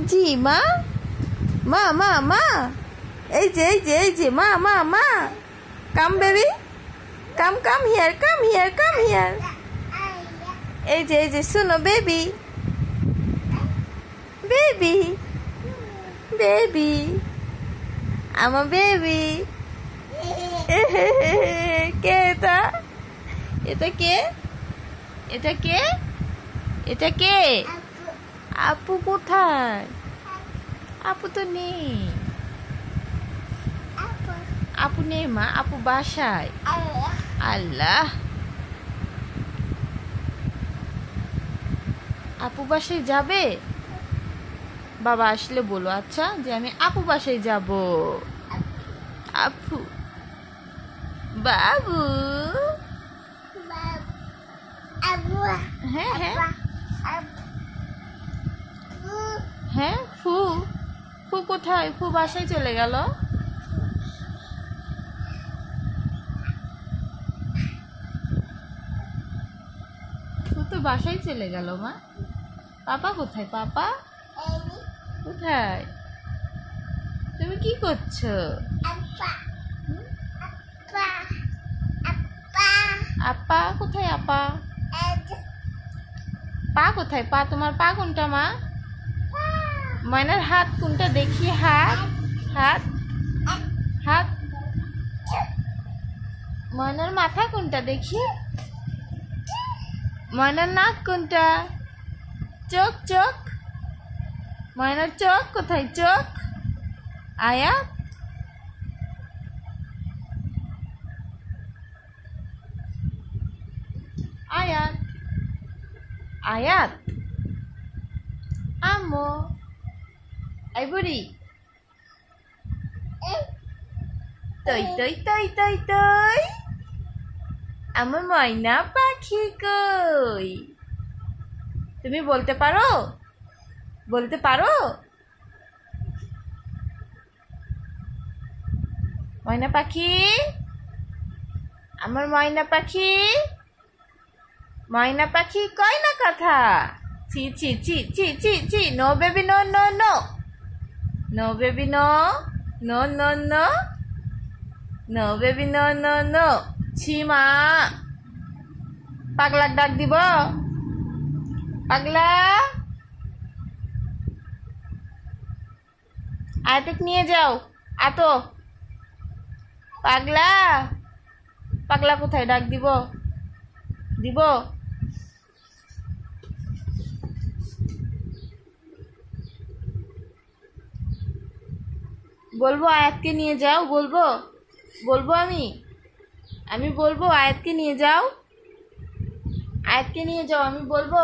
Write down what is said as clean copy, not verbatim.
জি মা, মা মা মা, এই যে এই যে এই যে মা মা মা, come baby, come come here, come here, come here. এই যে শুনো বেবি, বেবি, বেবি, আমার বেবি। কে এটা? এটা কে? এটা কে? এটা কে? আপু কোথায়? আপু তো নেই, আপু নেই মা, আপু বাসায়। আল্লাহ, আপু বাসায় যাবে? বাবা আসলে বলো আচ্ছা যে আমি আপু বাসায় যাব। আপু, বাবু, হ্যাঁ হ্যাঁ হ্যাঁ, ফু, ফু কোথায়? ফু বাসায় চলে গেল। ফু তো বাসায় চলে গেল মা। পাপা কোথায়? পাপা কোথায়? তুমি কি করছো? আপা কোথায়? আপা পা কোথায়? পা, তোমার পা কোনটা মা? ময়নার হাত কোনটা দেখি? হাত, হাত, হাত। ময়নার মাথা কোনটা দেখি? ময়নার নাক কোনটা? চোখ, চোখ, ময়নার চোখ কোথায়? চোখ। আয়াত, আয়াত, আয়াত, আম্মু, এই বুড়ি, তৈ তৈ তৈ তৈ তৈ, আমার ময়না পাখি কই? তুমি বলতে পারো? বলতে পারো? ময়না পাখি, আমার ময়না পাখি, ময়না পাখি কয় না কথা। ছি ছি ছি ছি ছি ছি, no baby no no no, no baby no, no no no, no baby no no no. ছি মা, পাগলার ডাক দিব? পাগলা, আয়াতকে নিয়ে যাও। আতো পাগলা, পাগলা কোথায়? ডাক দিব? দিব? বলবো আয়াতকে নিয়ে যাও? বলবো? বলবো আমি বলবো আয়াতকে নিয়ে যাও, আয়াতকে নিয়ে যাও, আমি বলবো।